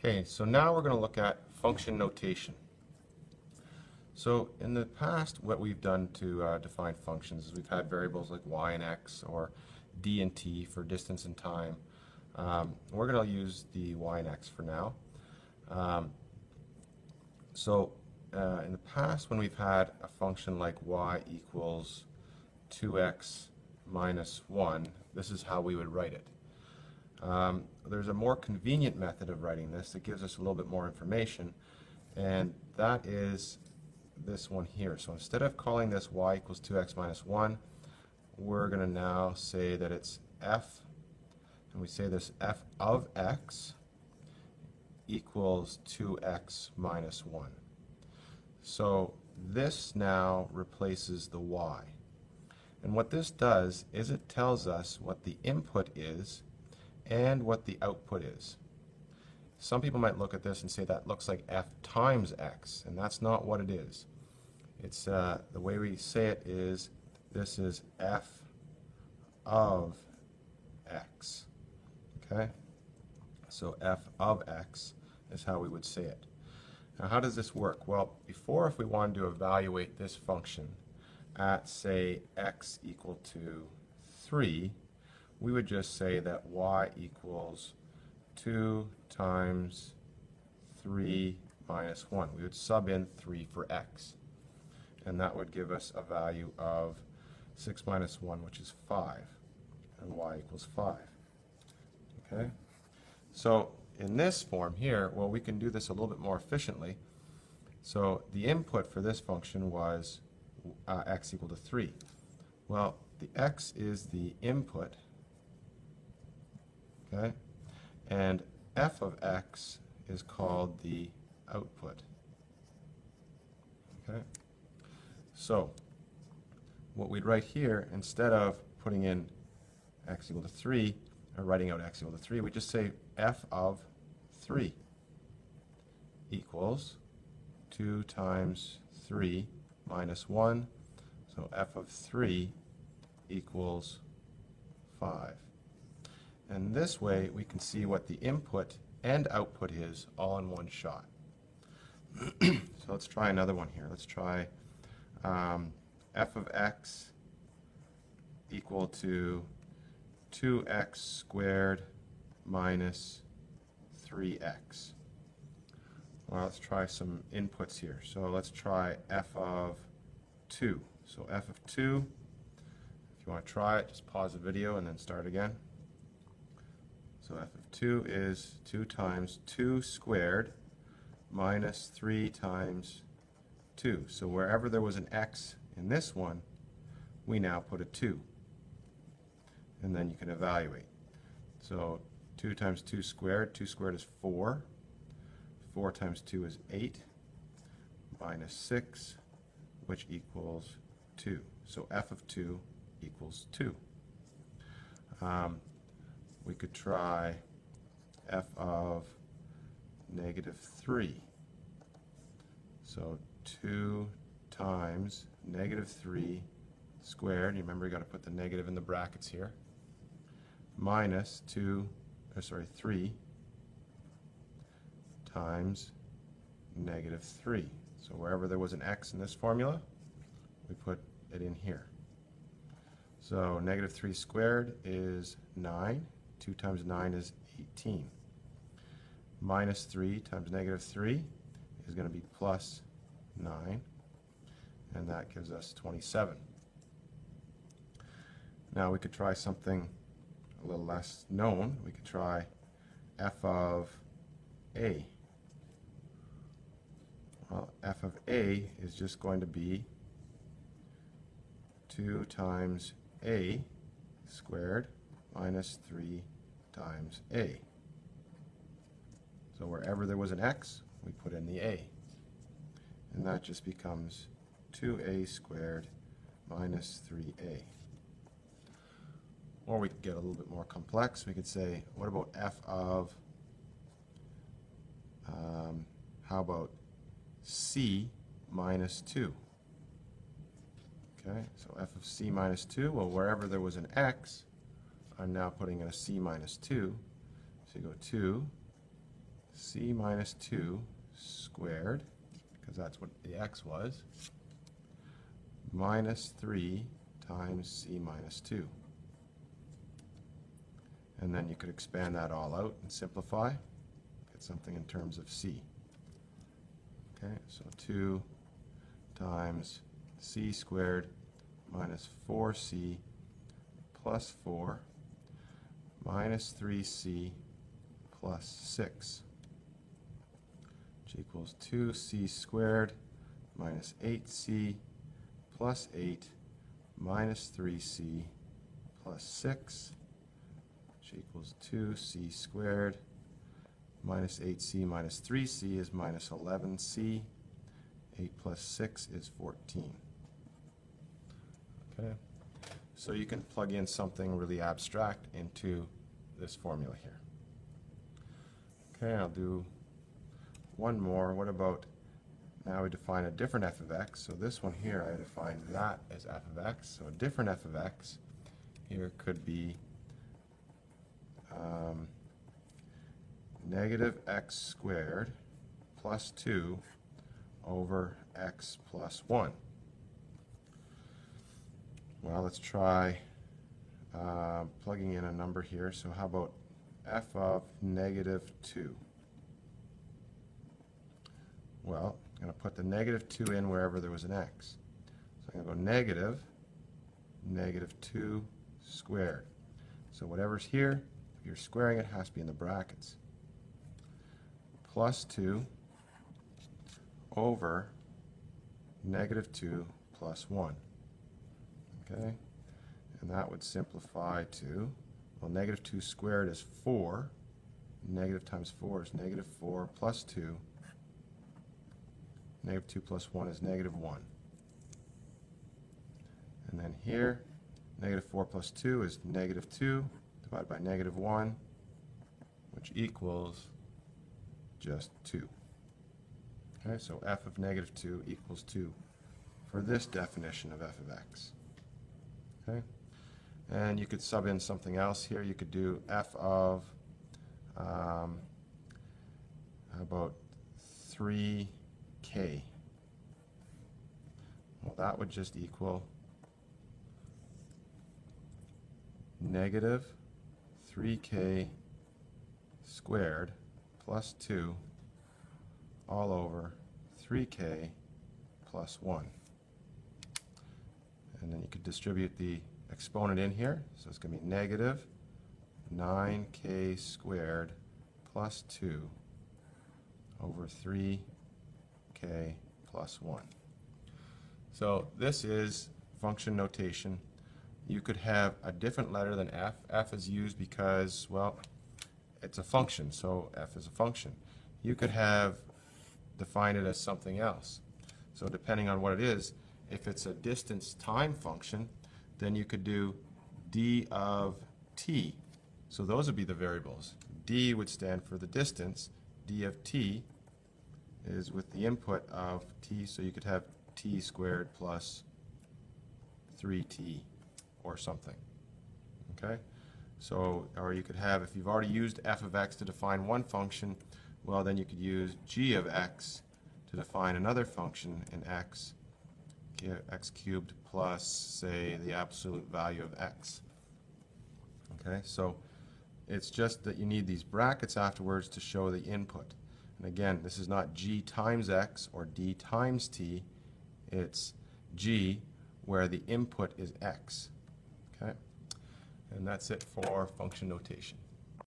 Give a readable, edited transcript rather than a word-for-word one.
Okay, so now we're going to look at function notation. So in the past, what we've done to define functions is we've had variables like y and x, or d and t for distance and time. We're going to use the y and x for now. In the past, when we've had a function like y equals 2x minus 1, this is how we would write it. There's a more convenient method of writing this that gives us a little bit more information, and that is this one here. So instead of calling this y equals 2x minus 1, we're going to now say that it's f, and we say this f of x equals 2x minus 1. So this now replaces the y. And what this does is it tells us what the input is and what the output is. Some people might look at this and say that looks like f times x, and that's not what it is. It's the way we say it is this is f of x. Okay? So f of x is how we would say it. Now how does this work? Well, before, if we wanted to evaluate this function at, say, x equal to 3, we would just say that y equals 2 times 3 minus 1. We would sub in 3 for x, and that would give us a value of 6 minus 1, which is 5, and y equals 5. Okay? So in this form here, well, we can do this a little bit more efficiently. So the input for this function was x equal to 3. Well, the x is the input, okay, and f of x is called the output. Okay, so what we'd write here, instead of putting in x equal to 3, or writing out x equal to 3, we just say f of 3 equals 2 times 3 minus 1, so f of 3 equals 5. And this way we can see what the input and output is all in one shot. So let's try another one here. Let's try f of x equal to 2x squared minus 3x. Well, let's try some inputs here. So let's try f of 2. So f of 2, if you want to try it, just pause the video and then start again. So f of 2 is 2 times 2 squared minus 3 times 2. So wherever there was an x in this one, we now put a 2. And then you can evaluate. So 2 times 2 squared is 4. 4 times 2 is 8, minus 6, which equals 2. So f of 2 equals 2. We could try f of negative 3. So 2 times negative 3 squared, you remember you got to put the negative in the brackets here, minus 3 times negative 3. So wherever there was an x in this formula, we put it in here. So negative 3 squared is 9. 2 times 9 is 18. Minus 3 times negative 3 is going to be plus 9, and that gives us 27. Now we could try something a little less known. We could try f of a. Well, f of a is just going to be 2 times a squared minus 3 times a. So wherever there was an x, we put in the a. And that just becomes 2a squared minus 3a. Or we could get a little bit more complex. We could say, what about f of, how about c minus 2? Okay, so f of c minus 2, well, wherever there was an x, I'm now putting in a c minus 2. So you go 2, c minus 2 squared, because that's what the x was, minus 3 times c minus 2. And then you could expand that all out and simplify, get something in terms of c. Okay, so 2 times c squared minus 4c plus 4 minus 3c plus 6, which equals 2c squared minus 8c plus 8 minus 3c plus 6, which equals 2c squared minus 8c minus 3c is minus 11c. 8 plus 6 is 14. Okay, so you can plug in something really abstract into this formula here. Okay, I'll do one more. What about, now we define a different f of x. So this one here, I define that as f of x. So a different f of x here could be negative x squared plus 2 over x plus 1. Well, let's try plugging in a number here. So how about f of negative 2? Well, I'm going to put the negative 2 in wherever there was an x. So I'm going to go negative 2 squared. So whatever's here, if you're squaring it, has to be in the brackets. Plus 2 over negative 2 plus 1. Okay, and that would simplify to, well, negative 2 squared is 4. Negative times 4 is negative 4 plus 2. Negative 2 plus 1 is negative 1. And then here, negative 4 plus 2 is negative 2 divided by negative 1, which equals just 2. Okay, so f of negative 2 equals 2 for this definition of f of x. Okay, and you could sub in something else here. You could do f of, how about 3k? Well, that would just equal negative 3k squared plus 2 all over 3k plus 1. And then you could distribute the exponent in here. So it's going to be negative 9k squared plus 2 over 3k plus 1. So this is function notation. You could have a different letter than f. F is used because, well, it's a function, so f is a function. You could have defined it as something else. So depending on what it is, if it's a distance time function, then you could do d of t. So those would be the variables. D would stand for the distance. D of t is with the input of t, so you could have t squared plus 3t or something. Okay? So, or you could have, if you've already used f of x to define one function, well, then you could use g of x to define another function in x, x cubed plus, say, the absolute value of x. Okay, so it's just that you need these brackets afterwards to show the input. And again, this is not g times x or d times t, it's g where the input is x. Okay, and that's it for function notation.